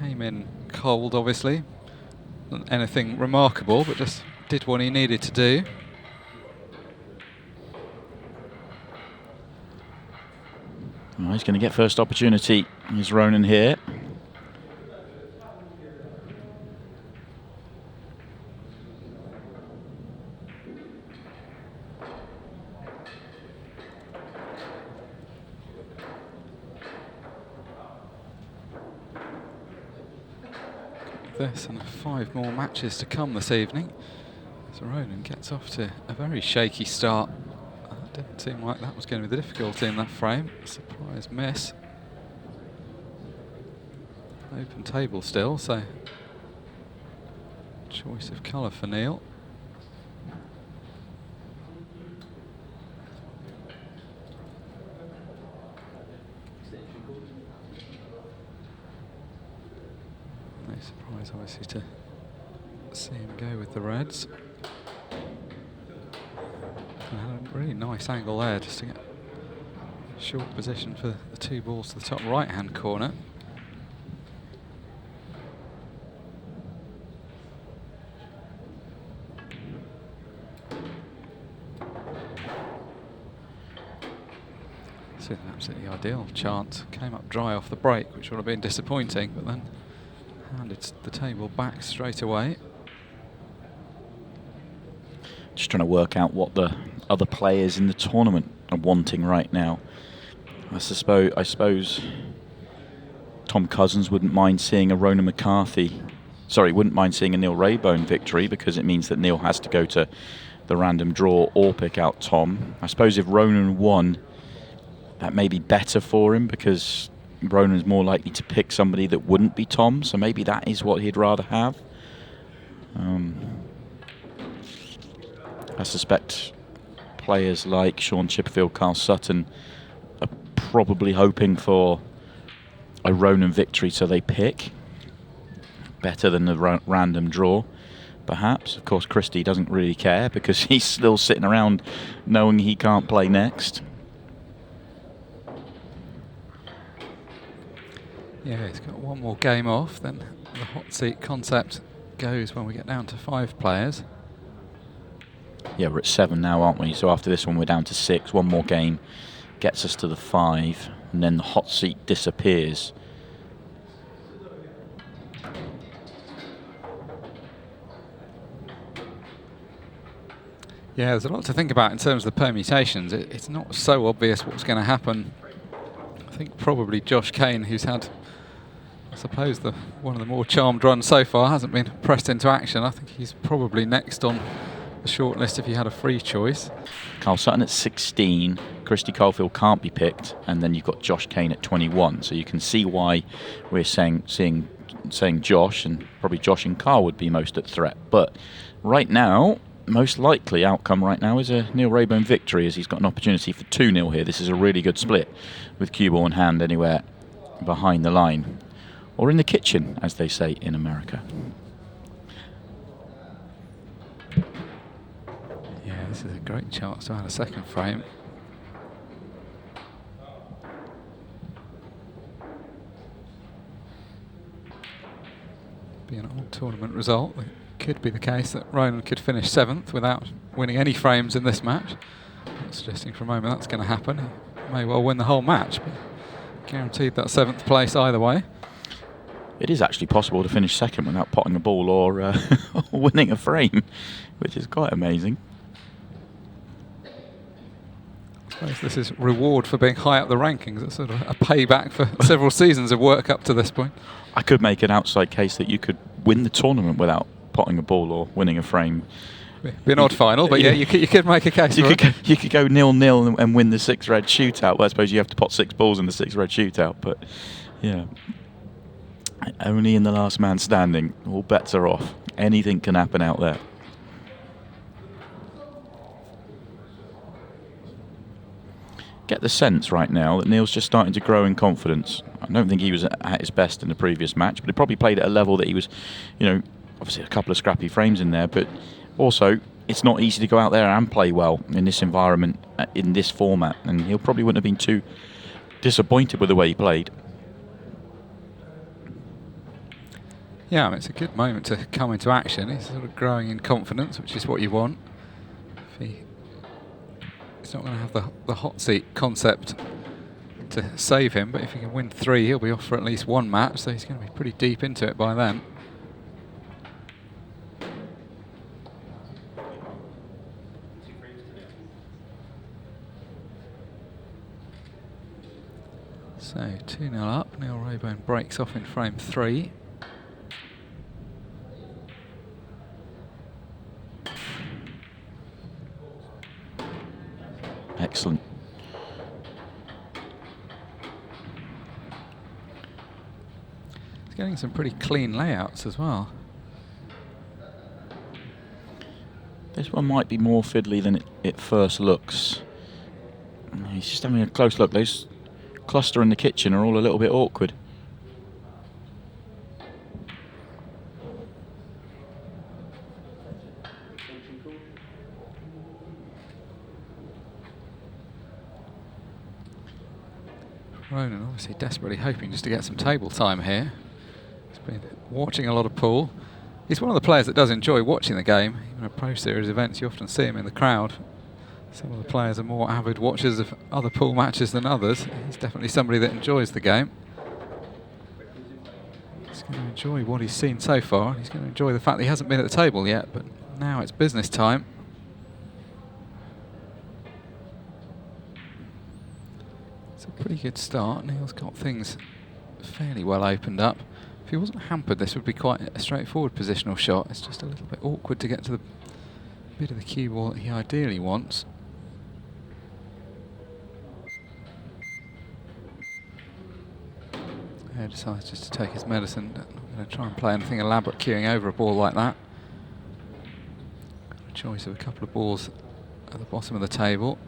Came in cold, obviously. Not anything remarkable, but just did what he needed to do. Well, he's going to get first opportunity. Here's Ronan here. This and 5 more matches to come this evening. So Ronan gets off to a very shaky start. Didn't seem like that was going to be the difficulty in that frame. Surprise miss. Open table still, so choice of colour for Neil. No surprise, obviously, to see him go with the reds. And a really nice angle there, just to get short position for the 2 balls to the top right-hand corner. This is an absolutely ideal chance. Came up dry off the break, which would have been disappointing, but then handed the table back straight away. Just trying to work out what the other players in the tournament are wanting right now. I suppose Tom Cousins wouldn't mind seeing a Ronan McCarthy. Sorry, wouldn't mind seeing a Neil Raybone victory, because it means that Neil has to go to the random draw or pick out Tom. I suppose if Ronan won, that may be better for him, because Ronan's more likely to pick somebody that wouldn't be Tom, so maybe that is what he'd rather have. I suspect players like Sean Chipperfield, Carl Sutton are probably hoping for a Ronan victory, so they pick better than the random draw, perhaps. Of course, Christie doesn't really care, because he's still sitting around knowing he can't play next. Yeah, he's got 1 more game off, then the hot seat concept goes when we get down to 5 players. Yeah, we're at 7 now, aren't we? So after this one, we're down to 6. 1 more game gets us to the 5, and then the hot seat disappears. Yeah, there's a lot to think about in terms of the permutations. It's not so obvious what's going to happen. I think probably Josh Kane, who's had, I suppose, one of the more charmed runs so far, hasn't been pressed into action. I think he's probably next on the short list if you had a free choice. Carl Sutton at 16, Christy Caulfield can't be picked, and then you've got Josh Kane at 21. So you can see why we're saying Josh, and probably Josh and Carl would be most at threat. But right now, most likely outcome right now is a Neil Raybone victory, as he's got an opportunity for 2-0 here. This is a really good split with cue ball in hand anywhere behind the line, or in the kitchen, as they say in America. Yeah, this is a great chance to add a second frame. Be an old tournament result. It could be the case that Ronan could finish 7th without winning any frames in this match. Not suggesting for a moment that's going to happen. He may well win the whole match, but guaranteed that 7th place either way. It is actually possible to finish 2nd without potting a ball or winning a frame, which is quite amazing. I suppose this is reward for being high up the rankings. It's sort of a payback for several seasons of work up to this point. I could make an outside case that you could win the tournament without potting a ball or winning a frame. Be an odd final, but yeah, you could make a case. You could go 0-0 and win the 6 red shootout. Well, I suppose you have to pot 6 balls in the 6 red shootout, but yeah. Only in the last man standing. All bets are off. Anything can happen out there. Get the sense right now that Neil's just starting to grow in confidence. I don't think he was at his best in the previous match, but he probably played at a level that he was, obviously a couple of scrappy frames in there, but also it's not easy to go out there and play well in this environment, in this format, and he probably wouldn't have been too disappointed with the way he played. Yeah, I mean, it's a good moment to come into action. He's sort of growing in confidence, which is what you want. He's not going to have the hot seat concept to save him, but if he can win 3, he'll be off for at least 1 match, so he's going to be pretty deep into it by then. So 2-0 up. Neil Raybone breaks off in frame 3. Excellent. He's getting some pretty clean layouts as well. This one might be more fiddly than it first looks. He's just having a close look. Those cluster in the kitchen are all a little bit awkward. Ronan obviously desperately hoping just to get some table time here. He's been watching a lot of pool. He's one of the players that does enjoy watching the game. Even at Pro Series events, you often see him in the crowd. Some of the players are more avid watchers of other pool matches than others. He's definitely somebody that enjoys the game. He's going to enjoy what he's seen so far. He's going to enjoy the fact that he hasn't been at the table yet, but now it's business time. It's a pretty good start. Neil's got things fairly well opened up. If he wasn't hampered, this would be quite a straightforward positional shot. It's just a little bit awkward to get to the bit of the cue ball that he ideally wants. He decides just to take his medicine. Not going to try and play anything elaborate cueing over a ball like that. Got a choice of a couple of balls at the bottom of the table.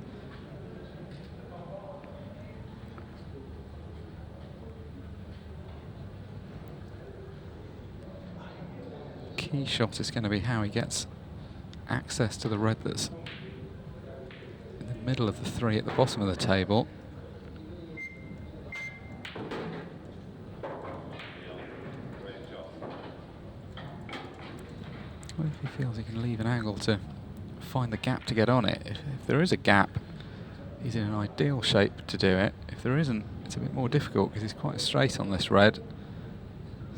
Key shot is going to be how he gets access to the red that's in the middle of the 3 at the bottom of the table. What if he feels he can leave an angle to find the gap to get on it? If there is a gap, he's in an ideal shape to do it. If there isn't, it's a bit more difficult because he's quite straight on this red.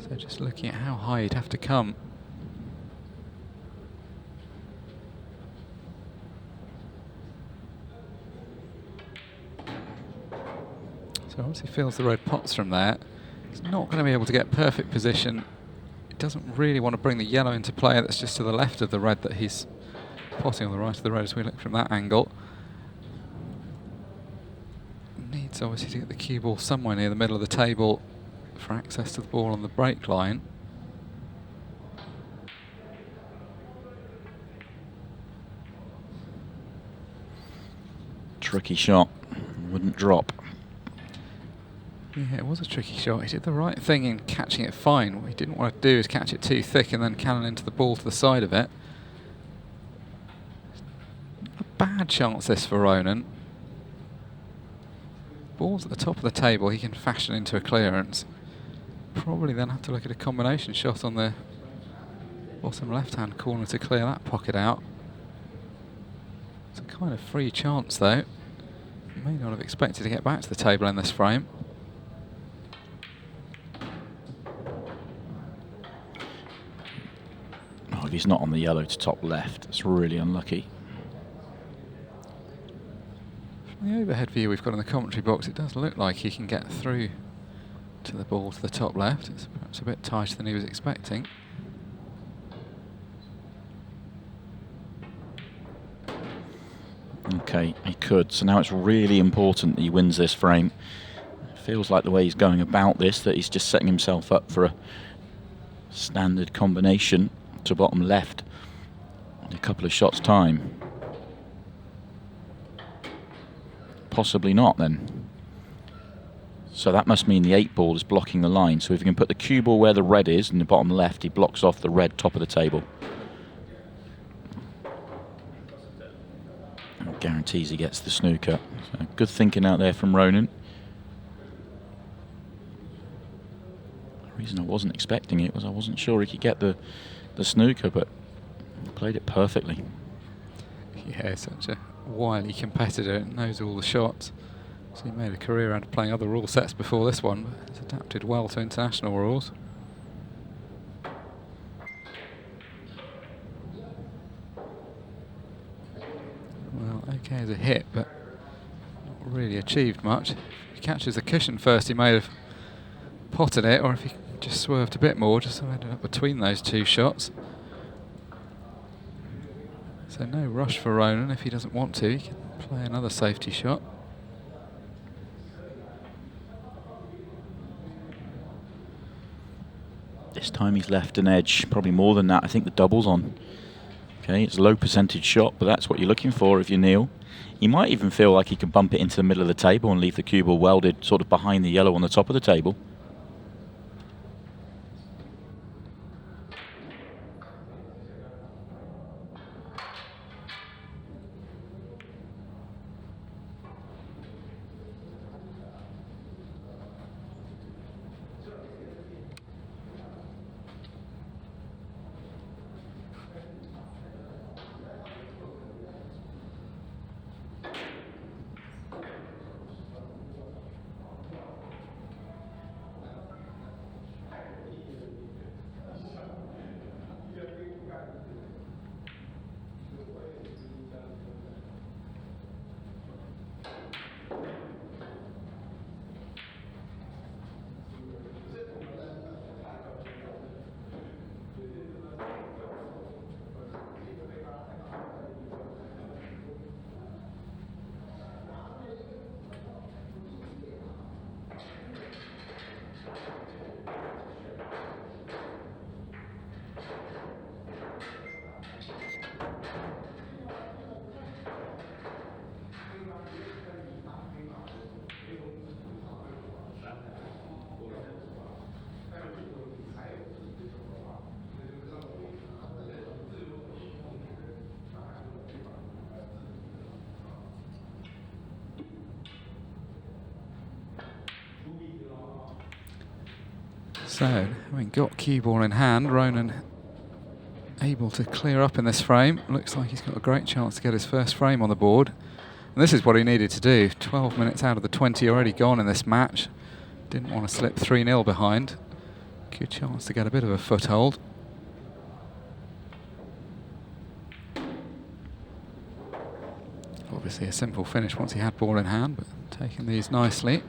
So just looking at how high he'd have to come. So once he feels the red pots from there, he's not going to be able to get perfect position. He doesn't really want to bring the yellow into play that's just to the left of the red that he's potting on the right of the red as we look from that angle. Needs obviously to get the cue ball somewhere near the middle of the table for access to the ball on the break line. Tricky shot. Wouldn't drop. Yeah, it was a tricky shot. He did the right thing in catching it fine. What he didn't want to do is catch it too thick and then cannon into the ball to the side of it. A bad chance this for Ronan. Ball's at the top of the table, he can fashion into a clearance. Probably then have to look at a combination shot on the bottom left-hand corner to clear that pocket out. It's a kind of free chance though. May not have expected to get back to the table in this frame. Oh, if he's not on the yellow to top left, it's really unlucky. From the overhead view we've got in the commentary box, it does look like he can get through to the ball to the top left. It's perhaps a bit tighter than he was expecting. Okay, he could. So now it's really important that he wins this frame. It feels like the way he's going about this, that he's just setting himself up for a standard combination to bottom left in a couple of shots' time. Possibly not then. So that must mean the 8 ball is blocking the line. So if he can put the cue ball where the red is in the bottom left, he blocks off the red top of the table. And guarantees he gets the snooker. So good thinking out there from Ronan. The reason I wasn't expecting it was I wasn't sure he could get the snooker, but he played it perfectly. Yeah, such a wily competitor, knows all the shots. So he made a career out of playing other rule sets before this one, but he's adapted well to international rules. Well, okay as a hit, but not really achieved much. If he catches the cushion first, he may have potted it, or if he just swerved a bit more, just so ended up between those two shots. So no rush for Ronan. If he doesn't want to, he can play another safety shot. This time he's left an edge, probably more than that. I think the double's on. Okay, it's a low percentage shot, but that's what you're looking for if you kneel. You might even feel like he can bump it into the middle of the table and leave the cue ball welded sort of behind the yellow on the top of the table. So, having got cue ball in hand, Ronan able to clear up in this frame. Looks like he's got a great chance to get his first frame on the board. And this is what he needed to do. 12 minutes out of the 20 already gone in this match. Didn't want to slip 3-0 behind. Good chance to get a bit of a foothold. Obviously a simple finish once he had ball in hand, but taking these nicely.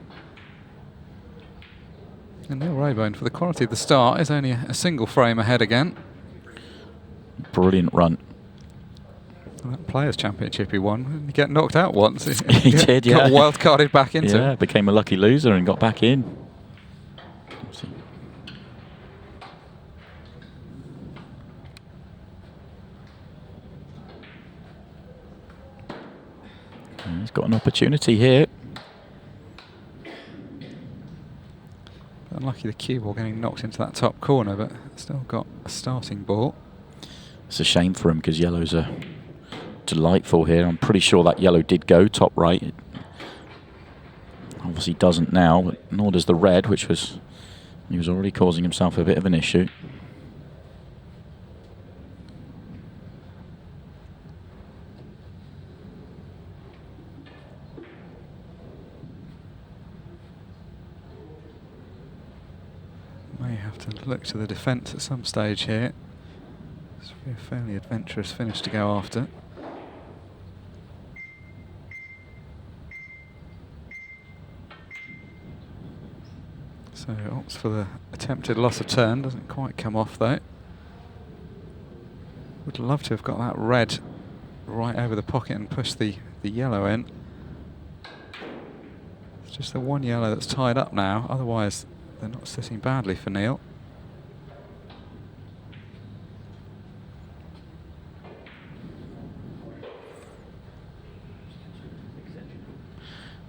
And Neil Raybone, for the quality of the start, is only a single frame ahead again. Brilliant run. And that Players' Championship he won, he get knocked out once. He did, yeah. Got wild-carded back into Yeah, it. became a lucky loser and got back in. And he's got an opportunity here. Unlucky the cue ball getting knocked into that top corner, but still got a starting ball. It's a shame for him because yellows are delightful here. I'm pretty sure that yellow did go top right. It obviously doesn't now, but nor does the red, which was, he was already causing himself a bit of an issue. May have to look to the defence at some stage here. It's a fairly adventurous finish to go after. So opts for the attempted loss of turn, doesn't quite come off though. Would love to have got that red right over the pocket and push the yellow in. It's just the one yellow that's tied up now, otherwise they're not sitting badly for Neil.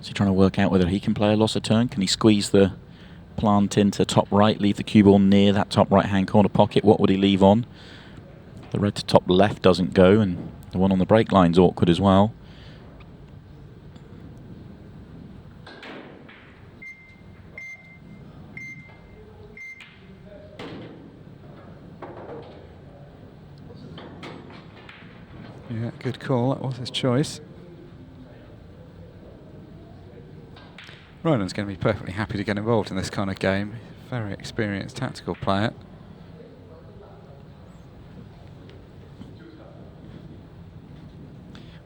Is he trying to work out whether he can play a loss of turn? Can he squeeze the plant into top right, leave the cue ball near that top right hand corner pocket? What would he leave on? The red to top left doesn't go, and the one on the break line's awkward as well. Yeah, good call. That was his choice. Ronan's going to be perfectly happy to get involved in this kind of game. Very experienced tactical player.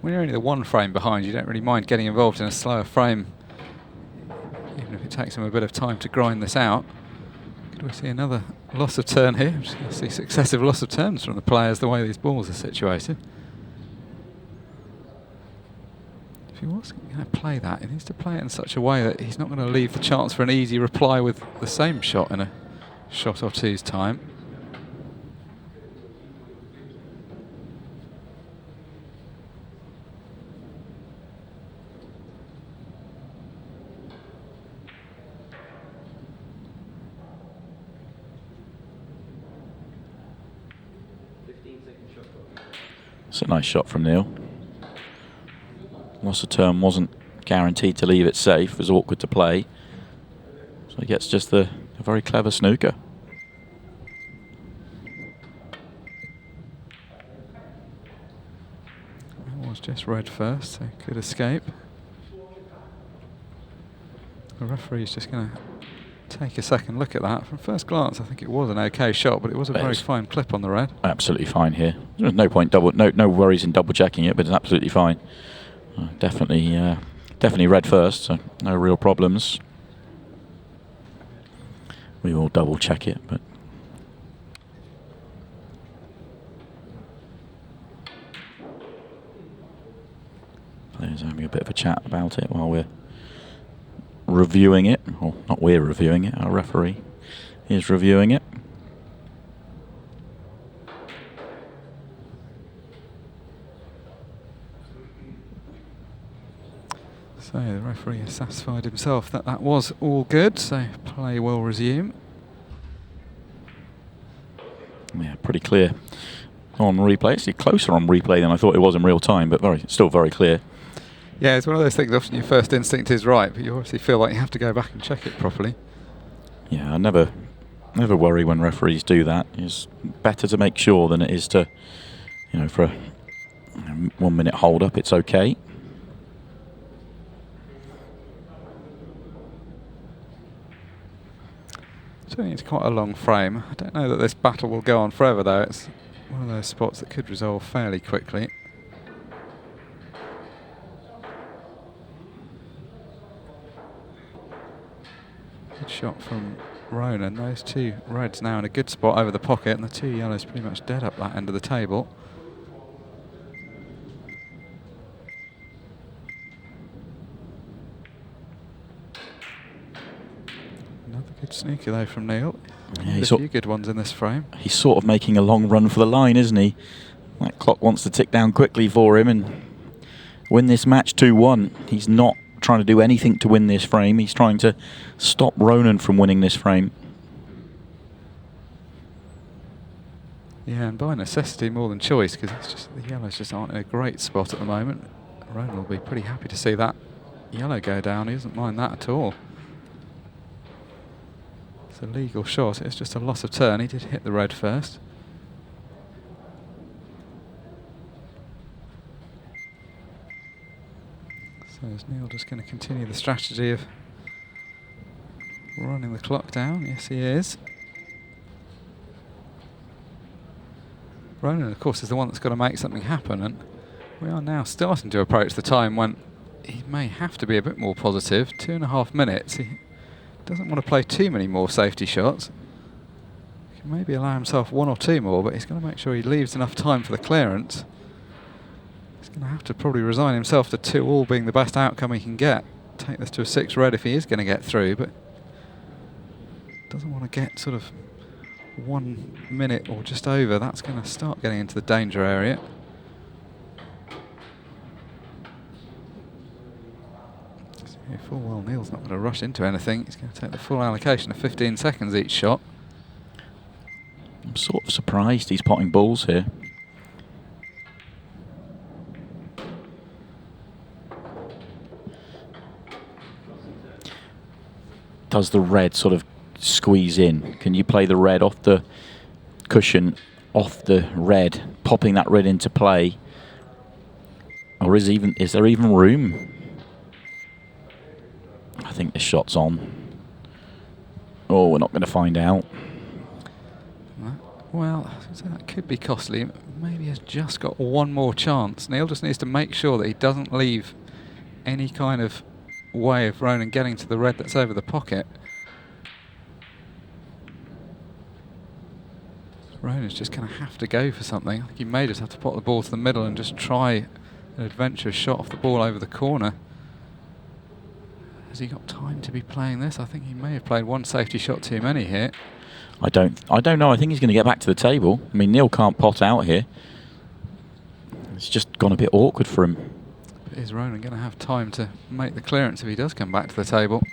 When you're only the one frame behind, you don't really mind getting involved in a slower frame, even if it takes him a bit of time to grind this out. Could we see another loss of turn here? I'm just going to see successive loss of turns from the players, the way these balls are situated. If he was going to play that, he needs to play it in such a way that he's not going to leave the chance for an easy reply with the same shot in a shot or two's time. It's a nice shot from Neil. Loss of turn wasn't guaranteed to leave it safe. It was awkward to play. So he gets just a very clever snooker. It was just red first, so good escape. The referee's just going to take a second look at that. From first glance, I think it was an okay shot, but it was a very fine clip on the red. Absolutely fine here. There's no point no worries in double checking it, but it's absolutely fine. Definitely red first, so no real problems. We will double check it, but players are having a bit of a chat about it while we're reviewing it. Well, not we're reviewing it, our referee is reviewing it. So the referee has satisfied himself that that was all good, so play will resume. Yeah, pretty clear on replay. It's closer on replay than I thought it was in real time, but still very clear. Yeah, it's one of those things, often your first instinct is right, but you obviously feel like you have to go back and check it properly. Yeah, I never worry when referees do that. It's better to make sure than it is to, for a 1 minute hold up, it's okay. Certainly it's quite a long frame. I don't know that this battle will go on forever though. It's one of those spots that could resolve fairly quickly. Good shot from Ronan. Those two reds now in a good spot over the pocket, and the two yellows pretty much dead up that end of the table. Another good snooker though from Neil. Yeah, a few good ones in this frame. He's sort of making a long run for the line, isn't he? That clock wants to tick down quickly for him and win this match 2-1. He's not trying to do anything to win this frame. He's trying to stop Ronan from winning this frame. Yeah, and by necessity more than choice, because it's just the yellows just aren't in a great spot at the moment. Ronan will be pretty happy to see that yellow go down. He doesn't mind that at all. It's a legal shot. It's just a loss of turn. He did hit the red first. So is Neil just going to continue the strategy of running the clock down? Yes, he is. Ronan, of course, is the one that's got to make something happen, and we are now starting to approach the time when he may have to be a bit more positive. 2.5 minutes. He doesn't want to play too many more safety shots. He can maybe allow himself 1 or 2 more, but he's going to make sure he leaves enough time for the clearance. He's going to have to probably resign himself to 2-all being the best outcome he can get. Take this to a 6 red if he is going to get through, but doesn't want to get sort of 1 minute or just over. That's going to start getting into the danger area. So full well, Neil's not going to rush into anything. He's going to take the full allocation of 15 seconds each shot. I'm sort of surprised he's potting balls here. Does the red sort of squeeze in? Can you play the red off the cushion, off the red, popping that red into play, Or is there even room? I think this shot's on. Oh, we're not going to find out. Well, that could be costly. Maybe he's just got one more chance. Neil just needs to make sure that he doesn't leave any kind of way of Ronan getting to the red that's over the pocket. Ronan's just going to have to go for something. I think he may just have to put the ball to the middle and just try an adventurous shot off the ball over the corner. Has he got time to be playing this? I think he may have played one safety shot too many here. I don't know. I think he's going to get back to the table. I mean, Neil can't pot out here. It's just gone a bit awkward for him. But is Ronan going to have time to make the clearance if he does come back to the table?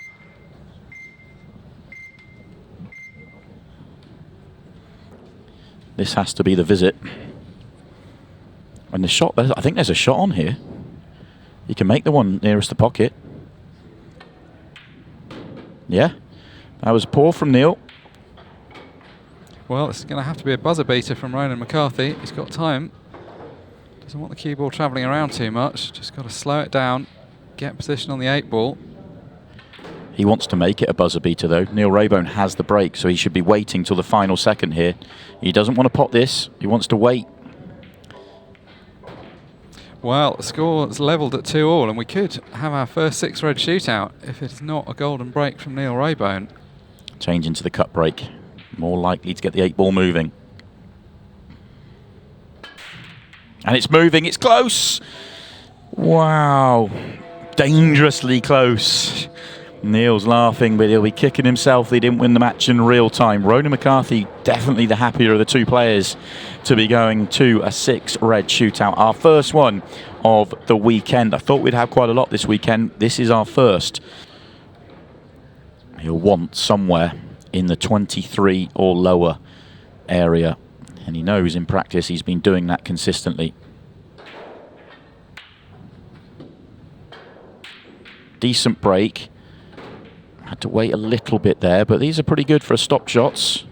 This has to be the visit. And the shot, I think there's a shot on here. He can make the one nearest the pocket. Yeah, that was poor from Neil. Well, this is going to have to be a buzzer beater from Ronan McCarthy. He's got time. Doesn't want the cue ball travelling around too much. Just got to slow it down, get position on the 8 ball. He wants to make it a buzzer beater though. Neil Raybone has the break, so he should be waiting till the final second here. He doesn't want to pot this. He wants to wait. Well, the score is levelled at 2-all, and we could have our first 6-red shootout if it's not a golden break from Neil Raybone. Change into the cut break. More likely to get the 8 ball moving. And it's moving. It's close. Wow. Dangerously close. Neil's laughing, but he'll be kicking himself. He didn't win the match in real time. Ronan McCarthy, definitely the happier of the two players to be going to a 6-red shootout. Our first one of the weekend. I thought we'd have quite a lot this weekend. This is our first. He'll want somewhere in the 23 or lower area. And he knows in practice he's been doing that consistently. Decent break. Had to wait a little bit there, but these are pretty good for a stop shots.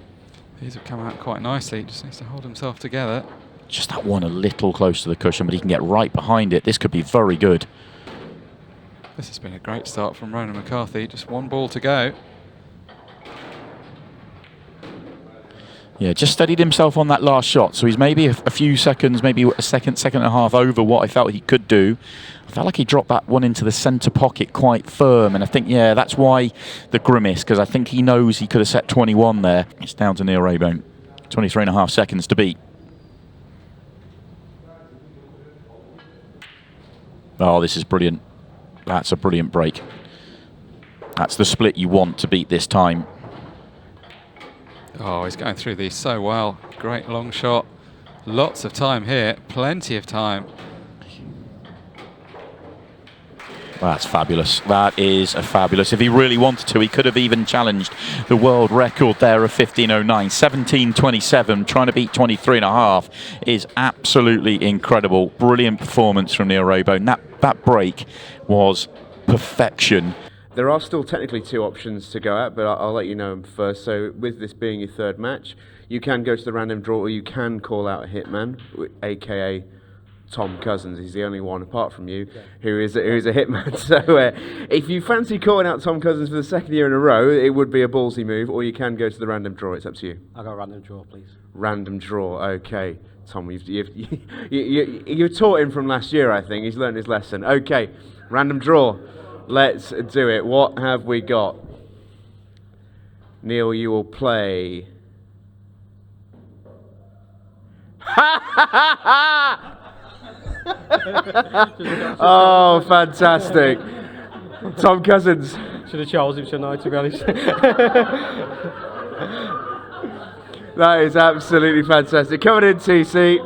These have come out quite nicely. He just needs to hold himself together. Just that one a little close to the cushion, but he can get right behind it. This could be very good. This has been a great start from Ronan McCarthy. Just one ball to go. Yeah, just steadied himself on that last shot. So he's maybe a few seconds, maybe a second and a half over what I felt he could do. I felt like he dropped that one into the centre pocket quite firm. And I think, yeah, that's why the grimace, because I think he knows he could have set 21 there. It's down to Neil Raybone. 23 and a half seconds to beat. Oh, this is brilliant. That's a brilliant break. That's the split you want to beat this time. Oh, he's going through these so well. Great long shot. Lots of time here. Plenty of time. That's fabulous. That is a fabulous. If he really wanted to, he could have even challenged the world record there of 15.09. 17.27, trying to beat 23 and a half is absolutely incredible. Brilliant performance from Neil Raybone. That break was perfection. There are still technically 2 options to go at, but I'll let you know them first. So with this being your 3rd match, you can go to the random draw, or you can call out a hitman, aka Tom Cousins. He's the only one apart from you who is a hitman. So if you fancy calling out Tom Cousins for the 2nd year in a row, it would be a ballsy move, or you can go to the random draw. It's up to you. I'll go random draw, please. Random draw, okay. Tom, you've taught him from last year, I think. He's learned his lesson. Okay, random draw. Let's do it. What have we got? Neil, you will play. Oh, fantastic. Tom Cousins. Should have chose him, shouldn't I, to be honest? That is absolutely fantastic. Coming in, TC.